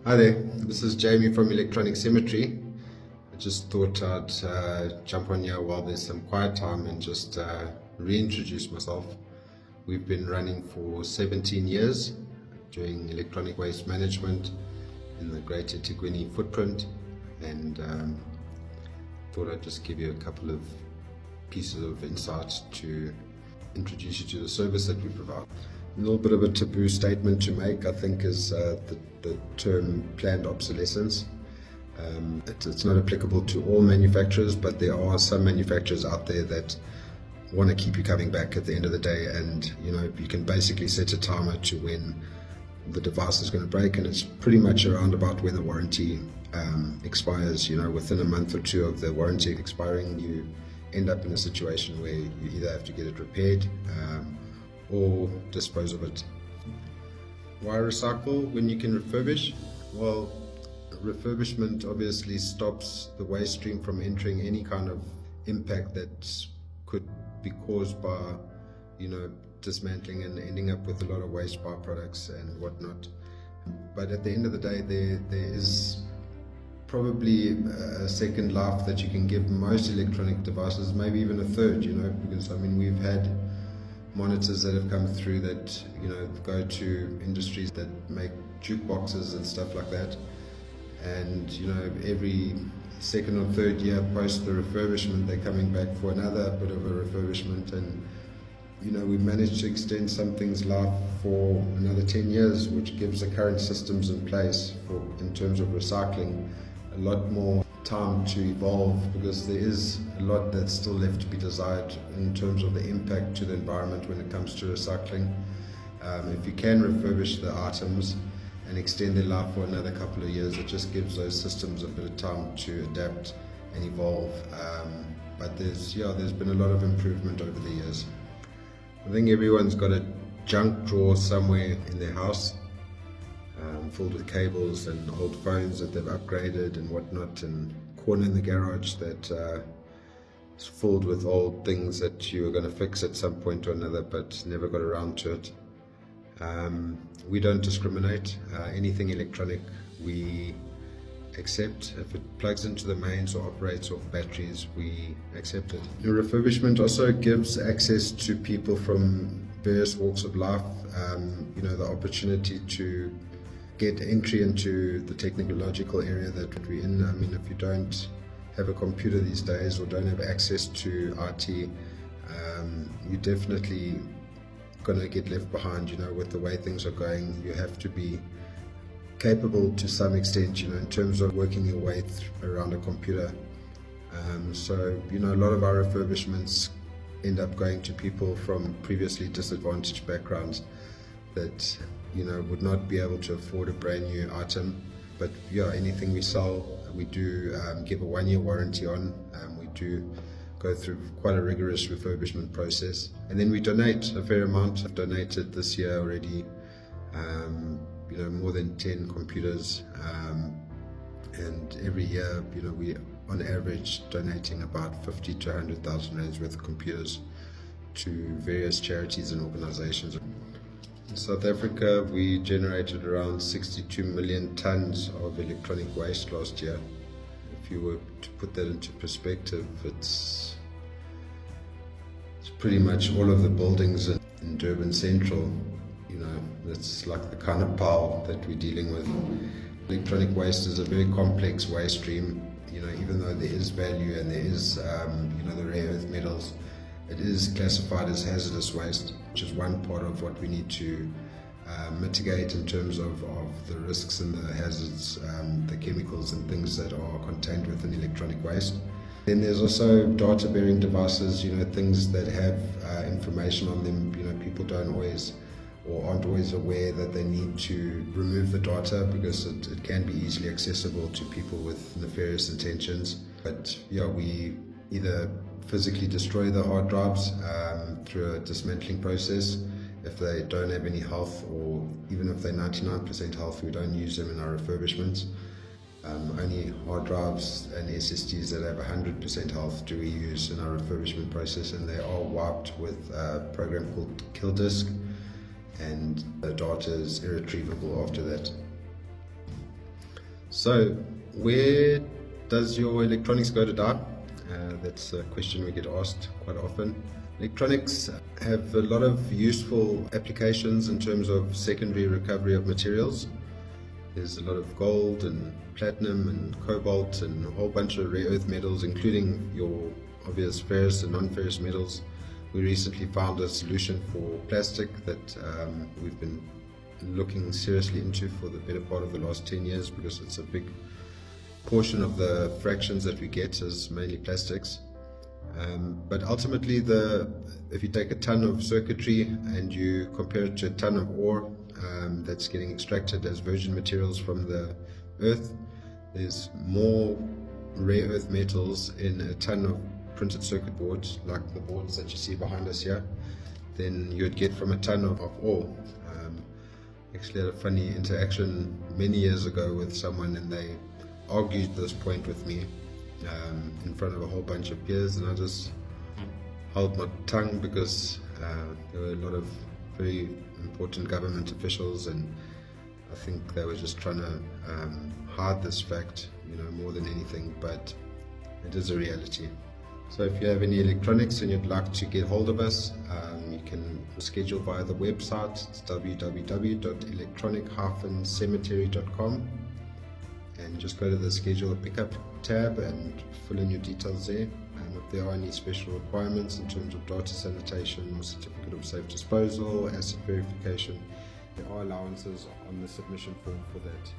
Hi there, this is Jamie from Electronic Symmetry. I just thought I'd jump on here while there's some quiet time and just reintroduce myself. We've been running for 17 years doing electronic waste management in the Greater eThekwini footprint, and thought I'd just give you a couple of pieces of insight to introduce you to the service that we provide. A little bit of a taboo statement to make, I think, is the term planned obsolescence. It's not applicable to all manufacturers, but there are some manufacturers out there that want to keep you coming back at the end of the day, and you can basically set a timer to when the device is going to break, and it's pretty much around about when the warranty expires. Within a month or two of the warranty expiring, you end up in a situation where you either have to get it repaired or dispose of it. Why recycle when you can refurbish? Well, refurbishment obviously stops the waste stream from entering any kind of impact that could be caused by dismantling and ending up with a lot of waste byproducts and whatnot. But at the end of the day, there is probably a second life that you can give most electronic devices, maybe even a third, because we've had monitors that have come through that go to industries that make jukeboxes and stuff like that, and every second or third year post the refurbishment they're coming back for another bit of a refurbishment, and we've managed to extend some things life for another 10 years, which gives the current systems in place in terms of recycling a lot more time to evolve, because there is a lot that's still left to be desired in terms of the impact to the environment when it comes to recycling. If you can refurbish the items and extend their life for another couple of years, it just gives those systems a bit of time to adapt and evolve. But there's been a lot of improvement over the years. I think everyone's got a junk drawer somewhere in their house, filled with cables and old phones that they've upgraded and whatnot, and corner in the garage that is filled with old things that you were going to fix at some point or another but never got around to it. We don't discriminate. Anything electronic we accept. If it plugs into the mains or operates off batteries, we accept it. The refurbishment also gives access to people from various walks of life, the opportunity to get entry into the technological area that we're in. If you don't have a computer these days or don't have access to IT, you're definitely going to get left behind. With the way things are going, you have to be capable to some extent, in terms of working your way around a computer. So a lot of our refurbishments end up going to people from previously disadvantaged backgrounds that would not be able to afford a brand new item. But anything we sell, we do give a 1-year warranty on. We do go through quite a rigorous refurbishment process, and then we donate a fair amount. I've donated this year already more than 10 computers, and every year we on average donating about 50 to 100,000 rands worth of computers to various charities and organizations. In South Africa, we generated around 62 million tons of electronic waste last year. If you were to put that into perspective, it's pretty much all of the buildings in Durban Central. That's like the kind of pile that we're dealing with. Electronic waste is a very complex waste stream. Even though there is value and there is the rare earth metals, it is classified as hazardous waste, which is one part of what we need to mitigate in terms of the risks and the hazards, the chemicals and things that are contained within electronic waste. Then there's also data-bearing devices, things that have information on them. People don't always or aren't always aware that they need to remove the data because it can be easily accessible to people with nefarious intentions. But we either physically destroy the hard drives through a dismantling process. If they don't have any health, or even if they're 99% health, we don't use them in our refurbishments. Only hard drives and SSDs that have 100% health do we use in our refurbishment process, and they are wiped with a program called KillDisk, and the data is irretrievable after that. So, where does your electronics go to die? That's a question we get asked quite often. Electronics have a lot of useful applications in terms of secondary recovery of materials. There's a lot of gold and platinum and cobalt and a whole bunch of rare earth metals, including your obvious ferrous and non-ferrous metals. We recently found a solution for plastic that we've been looking seriously into for the better part of the last 10 years because it's a big portion of the fractions that we get is mainly plastics. But ultimately, if you take a ton of circuitry and you compare it to a ton of ore that's getting extracted as virgin materials from the earth, there's more rare earth metals in a ton of printed circuit boards, like the boards that you see behind us here, than you would get from a ton of ore. Actually had a funny interaction many years ago with someone, and they argued this point with me in front of a whole bunch of peers, and I just held my tongue because there were a lot of very important government officials, and I think they were just trying to hide this fact, more than anything, but it is a reality. So if you have any electronics and you'd like to get hold of us, you can schedule via the website. It's www.electronic-cemetery.com, and just go to the schedule a pickup tab and fill in your details there. If there are any special requirements in terms of data sanitation or certificate of safe disposal, asset verification, there are allowances on the submission form for that.